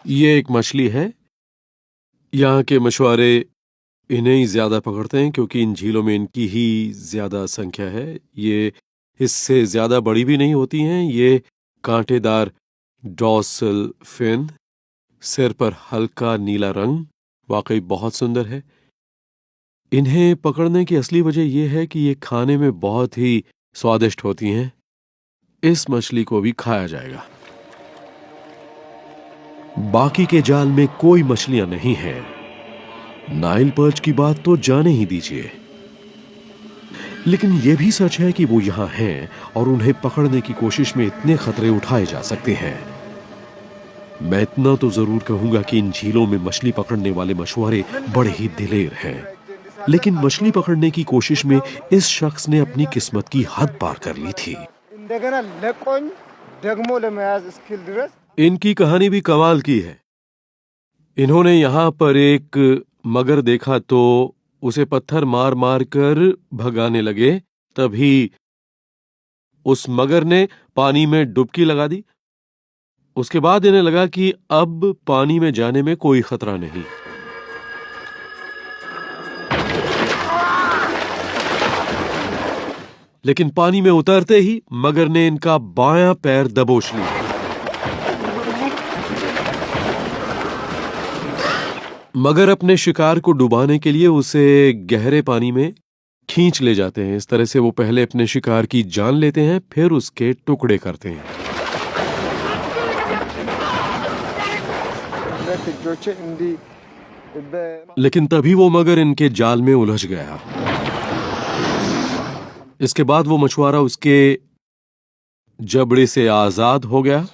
ये एक मछली है। यहाँ के मछुआरे इन्हें ही ज्यादा पकड़ते हैं क्योंकि इन झीलों में इनकी ही ज्यादा संख्या है। ये इससे ज्यादा बड़ी भी नहीं होती हैं। ये कांटेदार डॉर्सल फिन, सिर पर हल्का नीला रंग, वाकई बहुत सुंदर है। इन्हें पकड़ने की असली वजह यह है कि ये खाने में बहुत ही स्वादिष्ट होती हैं। इस मछली को भी खाया जाएगा। बाकी के जाल में कोई मछलियां नहीं हैं। नाइल पर्च की बात तो जाने ही दीजिए। लेकिन यह भी सच है कि वो यहां हैं और उन्हें पकड़ने की कोशिश में इतने खतरे उठाए जा सकते हैं। मैं इतना तो जरूर कहूंगा कि इन झीलों में मछली पकड़ने वाले मछुआरे बड़े ही दिलेर हैं। लेकिन मछली पकड़ने की कोशिश में इस शख्स ने अपनी किस्मत की हद पार कर ली थी। इनकी कहानी भी कमाल की है। इन्होंने यहां पर एक मगर देखा तो उसे पत्थर मार मार कर भगाने लगे। तभी उस मगर ने पानी में डुबकी लगा दी। उसके बाद इन्हें लगा कि अब पानी में जाने में कोई खतरा नहीं। लेकिन पानी में उतरते ही मगर ने इनका बायां पैर दबोच लिया। मगर अपने शिकार को डुबाने के लिए उसे गहरे पानी में खींच ले जाते हैं। इस तरह से वो पहले अपने शिकार की जान लेते हैं, फिर उसके टुकड़े करते हैं। लेकिन तभी वो मगर इनके जाल में उलझ गया। इसके बाद वो मछुआरा उसके जबड़े से आजाद हो गया।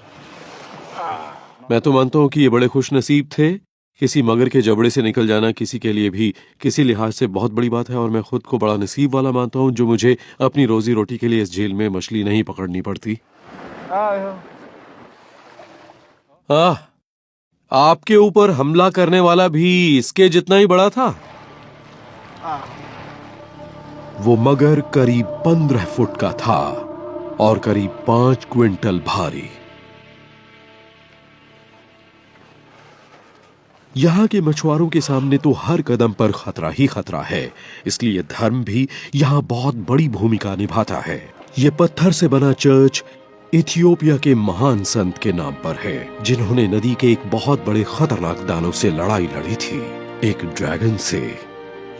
मैं तो मानता हूं कि ये बड़े खुशनसीब थे। किसी मगर के जबड़े से निकल जाना किसी के लिए भी किसी लिहाज से बहुत बड़ी बात है, और मैं खुद को बड़ा नसीब वाला मानता हूं जो मुझे अपनी रोजी रोटी के लिए इस झील में मछली नहीं पकड़नी पड़ती। आपके ऊपर हमला करने वाला भी इसके जितना ही बड़ा था। वो मगर करीब 15 फुट का था और करीब 5 क्विंटल भारी। यहां के मछुआरों के सामने तो हर कदम पर खतरा ही खतरा है, इसलिए धर्म भी यहां बहुत बड़ी भूमिका निभाता है। यह पत्थर से बना चर्च इथियोपिया के महान संत के नाम पर है, जिन्होंने नदी के एक बहुत बड़े खतरनाक दानव से लड़ाई लड़ी थी, एक ड्रैगन से।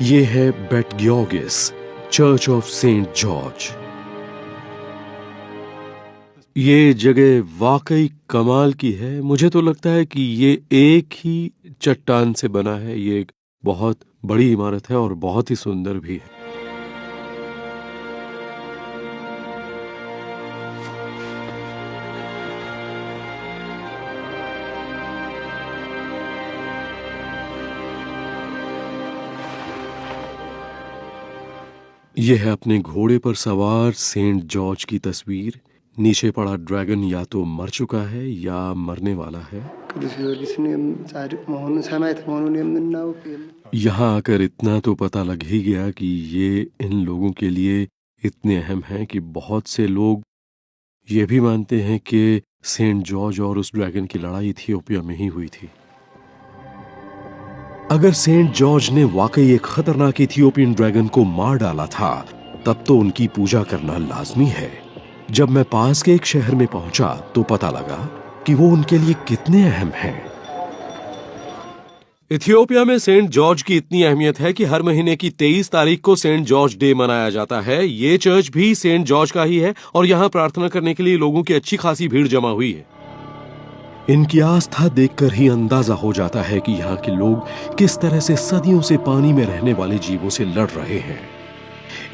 यह है बेट ग्योर्गिस चर्च ऑफ सेंट जॉर्ज। ये जगह वाकई कमाल की है। मुझे तो लगता है कि ये एक ही चट्टान से बना है। ये एक बहुत बड़ी इमारत है और बहुत ही सुंदर भी है। यह है अपने घोड़े पर सवार सेंट जॉर्ज की तस्वीर। नीचे पड़ा ड्रैगन या तो मर चुका है या मरने वाला है। यहाँ आकर इतना तो पता लग ही गया कि ये इन लोगों के लिए इतने अहम हैं कि बहुत से लोग ये भी मानते हैं कि सेंट जॉर्ज और उस ड्रैगन की लड़ाई इथियोपिया में ही हुई थी। अगर सेंट जॉर्ज ने वाकई एक खतरनाक इथियोपियन ड्रैगन को मार डाला था, तब तो उनकी पूजा करना लाजमी है। जब मैं पास के एक शहर में पहुंचा तो पता लगा कि वो उनके लिए कितने अहम हैं। इथियोपिया में सेंट जॉर्ज की इतनी अहमियत है कि हर महीने की 23 तारीख को सेंट जॉर्ज डे मनाया जाता है। ये चर्च भी सेंट जॉर्ज का ही है और यहां प्रार्थना करने के लिए लोगों की अच्छी खासी भीड़ जमा हुई है। इनकी आस्था देखकर ही अंदाजा हो जाता है कि यहाँ के लोग किस तरह से सदियों से पानी में रहने वाले जीवों से लड़ रहे हैं।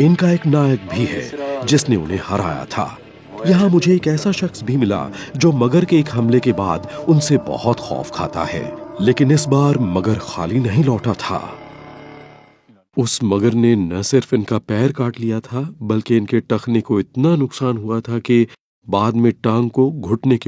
इनका एक नायक भी है जिसने उन्हें हराया था। यहाँ मुझे एक ऐसा शख्स भी मिला जो मगर के एक हमले के बाद उनसे बहुत खौफ खाता है, लेकिन इस बार मगर खाली नहीं लौटा था। उस मगर ने न सिर्फ इनका पैर काट लिया था, बल्कि इनके टखने को इतना नुकसान हुआ था कि बाद में टांग को घुटने के